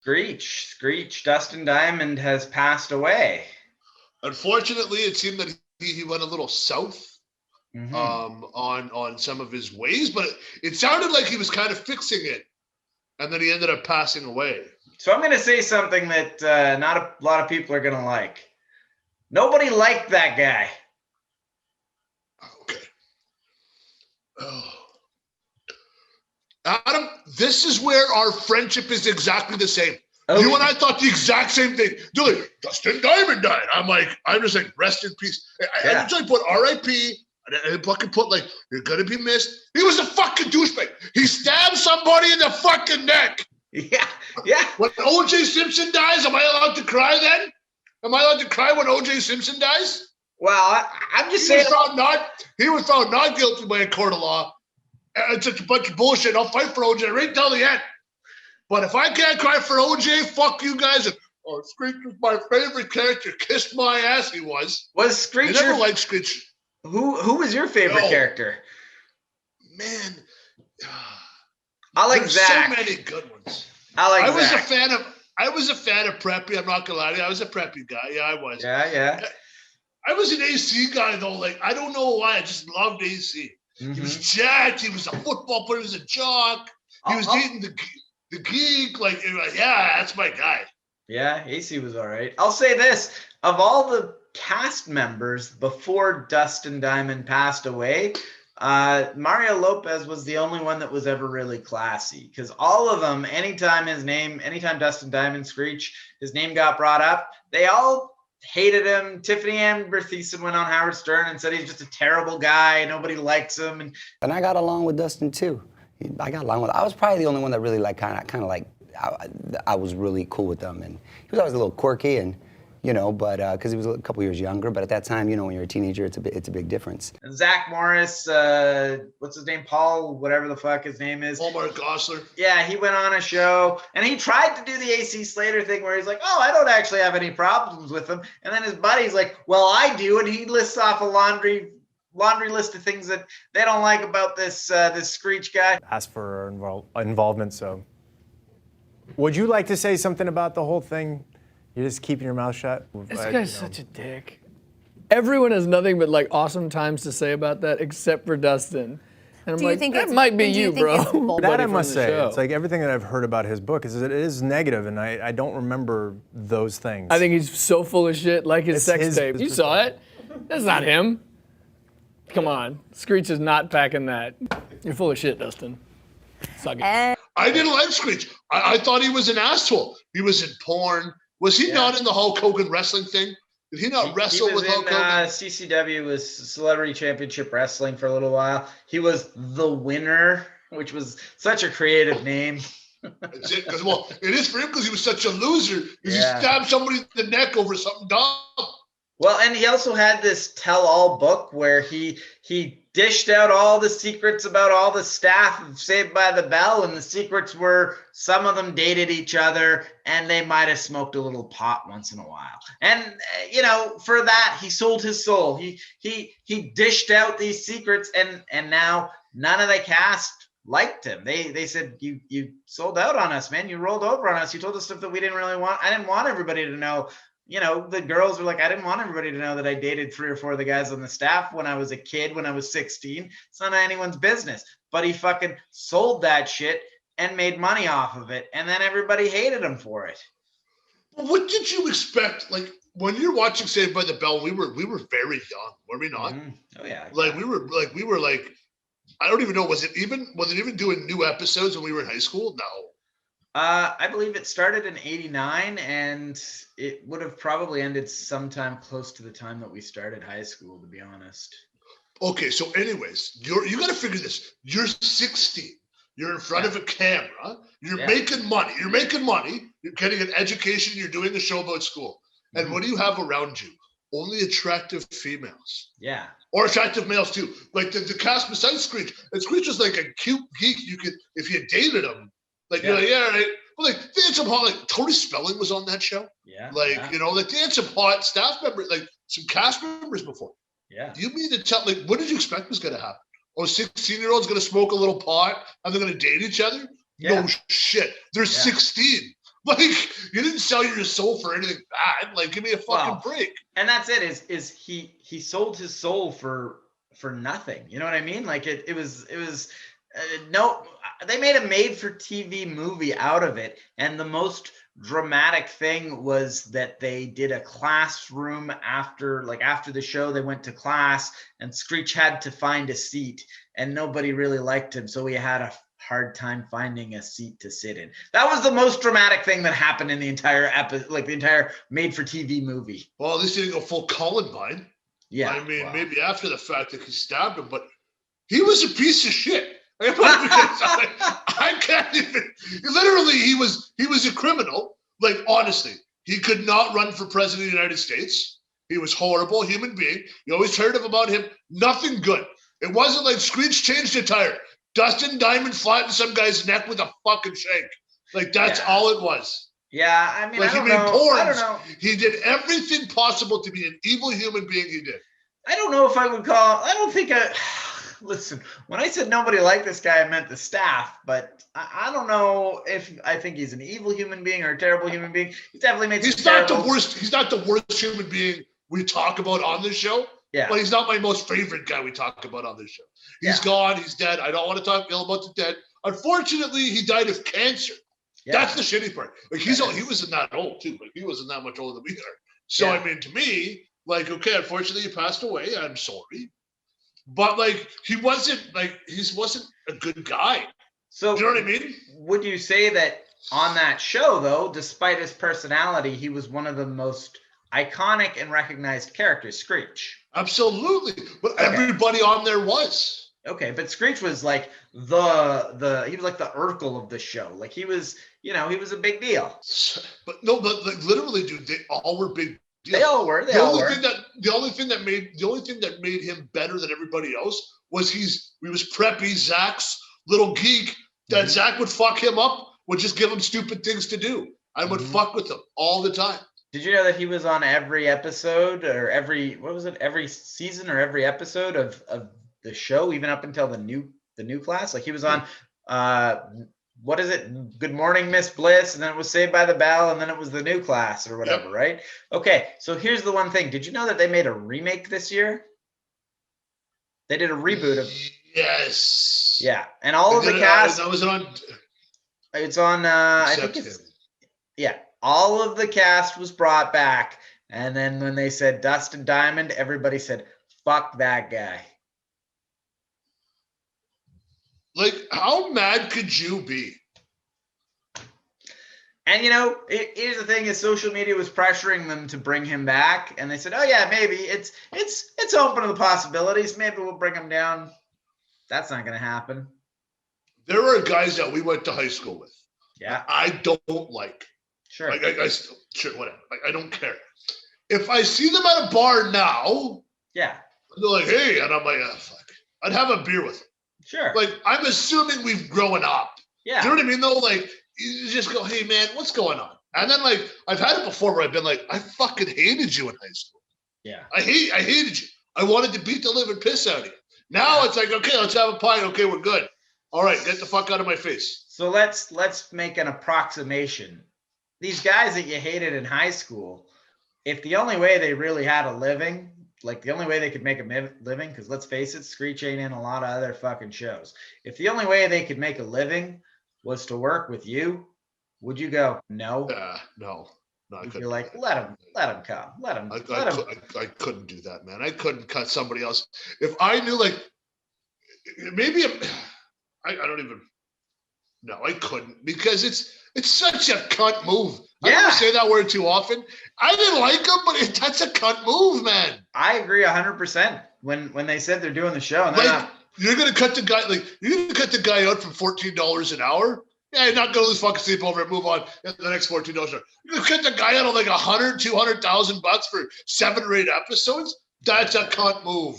Screech. Dustin Diamond has passed away. Unfortunately, it seemed that he went a little south on some of his ways, but it sounded like he was kind of fixing it, and then he ended up passing away. So I'm going to say something that not a lot of people are going to like. Nobody liked that guy. Okay. Oh. Adam, this is where our friendship is exactly the same. Okay. You and I thought the exact same thing. You're like, Dustin Diamond died. I'm just like, rest in peace. I usually put R.I.P. and fucking put like, you're gonna be missed. He was a fucking douchebag. He stabbed somebody in the fucking neck. Yeah. When O.J. Simpson dies, am I allowed to cry then? Am I allowed to cry when O.J. Simpson dies? Well, I'm just saying. He was found not guilty by a court of law. It's such a bunch of bullshit. I'll fight for OJ right till the end. But if I can't cry for OJ, fuck you guys. Oh, Screech was my favorite character. Kissed my ass, he was. Was Screech? I never liked Screech. Who was your favorite character? Man, I like Zach. So many good ones. I was a fan of Preppy. I'm not gonna lie to you. I was a Preppy guy. Yeah, I was. Yeah. I was an AC guy though. Like I don't know why. I just loved AC. He was jacked. He was a football player. He was a jock. He was dating the geek. Like, yeah, that's my guy. Yeah, AC was all right. I'll say this. Of all the cast members before Dustin Diamond passed away, Mario Lopez was the only one that was ever really classy. Because all of them, anytime Dustin Diamond, Screech, his name got brought up, they all hated him. Tiffany Amber Thiessen went on Howard Stern and said he's just a terrible guy. Nobody likes him. And I got along with Dustin too. I was probably the only one that really I was really cool with them. And he was always a little quirky and, but because he was a couple years younger. But at that time, when you're a teenager, it's a big difference. And Zach Morris, what's his name? Paul, whatever the fuck his name is. Paul Mark Gosselaar. Yeah, he went on a show and he tried to do the AC Slater thing where he's like, oh, I don't actually have any problems with him. And then his buddy's like, well, I do. And he lists off a laundry list of things that they don't like about this Screech guy. Ask for involvement. So would you like to say something about the whole thing? You're just keeping your mouth shut? This guy's such a dick. Everyone has nothing but like awesome times to say about that except for Dustin. And I'm like, that might be you, bro. That I must say, it's like everything that I've heard about his book is that it is negative, and I don't remember those things. I think he's so full of shit, like his sex tape. You saw it? That's not him. Come on. Screech is not packing that. You're full of shit, Dustin. Suck it. I didn't like Screech. I thought he was an asshole. He was in porn. Was he not in the Hulk Hogan wrestling thing? Did he not wrestle with Hulk Hogan? CCW was Celebrity Championship Wrestling for a little while. He was the Winner, which was such a creative name. That's it. Well, it is for him because he was such a loser. He stabbed somebody in the neck over something dumb. Well, and he also had this tell-all book where he dished out all the secrets about all the staff of Saved by the Bell, and the secrets were some of them dated each other, and they might have smoked a little pot once in a while. And for that, he sold his soul. He dished out these secrets, and now none of the cast liked him. They said, you sold out on us, man. You rolled over on us. You told us stuff that we didn't really want. I didn't want everybody to know. The girls were like, I didn't want everybody to know that I dated 3 or 4 of the guys on the staff when I was a kid, when I was 16. It's none of anyone's business. But he fucking sold that shit and made money off of it. And then everybody hated him for it. Well, what did you expect? Like, when you're watching Saved by the Bell, we were very young, were we not? Oh, yeah. Like, we were like, I don't even know, was it even doing new episodes when we were in high school? No. I believe it started in '89, and it would have probably ended sometime close to the time that we started high school, to be honest. Okay, so anyways, you got to figure this. You're 16. You're in front of a camera. You're making money. You're getting an education. You're doing a show about school. And what do you have around you? Only attractive females. Yeah. Or attractive males too. Like the cast besides Screech. And Screech was like a cute geek. You could, if you dated him, like, you're like, yeah, right. Well, like, they had some hot, like, Tony Spelling was on that show. Yeah. Like, like, they had some hot staff members, like, some cast members before. Yeah. Do you mean to tell, like, what did you expect was going to happen? Oh, 16-year-old's going to smoke a little pot and they're going to date each other? Yeah. No shit. They're 16. Like, you didn't sell your soul for anything bad. Like, give me a fucking break. And that's it. Is he sold his soul for nothing? You know what I mean? Like it was no. They made a made-for-TV movie out of it, and the most dramatic thing was that they did a classroom after the show. They went to class, and Screech had to find a seat, and nobody really liked him, so he had a hard time finding a seat to sit in. That was the most dramatic thing that happened in the entire the entire made-for-TV movie. Well, at least he didn't go full Columbine. Yeah, I mean, maybe after the fact that he stabbed him, but he was a piece of shit. I can't even. Literally, he was a criminal. Like, honestly, he could not run for president of the United States. He was horrible human being. You always heard about him. Nothing good. It wasn't like Screech changed a tire. Dustin Diamond flattened some guy's neck with a fucking shank. Like, that's all it was. Yeah, I mean, like, I don't he made know. porns. I don't know. He did everything possible to be an evil human being. He did. I don't know if I would call. I don't think I. Listen, when I said nobody liked this guy, I meant the staff. But I don't know if I think he's an evil human being or a terrible human being. He's definitely made. He's not the worst. He's not the worst human being we talk about on this show. Yeah. But he's not my most favorite guy we talk about on this show. He's gone. He's dead. I don't want to talk ill about the dead. Unfortunately, he died of cancer. Yeah. That's the shitty part. Like, he wasn't that old too. Like, he wasn't that much older than we are. So I mean, to me, like, okay, unfortunately, he passed away. I'm sorry, but like, he wasn't a good guy. So you know what I mean? Would you say that on that show, though, despite his personality, he was one of the most iconic and recognized characters, Screech? Absolutely, but everybody on there was. Okay, but Screech was like he was like the Urkel of the show. Like, he was, he was a big deal. But like, literally, dude, they all were big deals. They all were. The only thing that made him better than everybody else was he was preppy Zach's little geek. That Zach would fuck him up, would just give him stupid things to do. I would fuck with him all the time. Did you know that he was on every episode or every season or every episode of the show, even up until the new class? Like, he was on what is it? Good Morning, Miss Bliss, and then it was Saved by the Bell, and then it was the new class or whatever, right? Okay, so here's the one thing. Did you know that they made a remake this year? They did a reboot of. Yes. Yeah, and all of the cast. That was on. It's on. I think it's. Yeah, all of the cast was brought back, and then when they said Dustin Diamond, everybody said, "Fuck that guy." Like, how mad could you be? And here's the thing: is social media was pressuring them to bring him back, and they said, "Oh yeah, maybe it's open to the possibilities. Maybe we'll bring him down." That's not going to happen. There are guys that we went to high school with. Yeah. I don't like. Sure. Like, I still, sure, whatever. Like, I don't care. If I see them at a bar now, they're like, hey, and I'm like, oh, fuck. I'd have a beer with them. Sure. Like, I'm assuming we've grown up. Yeah. Do you know what I mean, though? Like, you just go, hey, man, what's going on? And then, like, I've had it before where I've been like, I fucking hated you in high school. Yeah. I hated you. I wanted to beat the living piss out of you. Now it's like, okay, let's have a pint. Okay, we're good. All right, get the fuck out of my face. So let's make an approximation. These guys that you hated in high school, if the only way they really had a living, like the only way they could make a living, because let's face it, Screech ain't in a lot of other fucking shows. If the only way they could make a living was to work with you, would you go, no? No, I couldn't. You're like, let him come. Let him. I couldn't do that, man. I couldn't cut somebody else. If I knew, like, maybe I don't even. No, I couldn't, because it's such a cunt move. Yeah. I don't say that word too often. I didn't like him, but that's a cunt move, man. I agree 100%. When they said they're doing the show, and like, you're gonna cut the guy out from $14 an hour. Yeah, you're not gonna lose fucking sleep over it. Move on. The next $14. You're gonna cut the guy out of like $100,000, $200,000 for 7 or 8 episodes. That's a cunt move.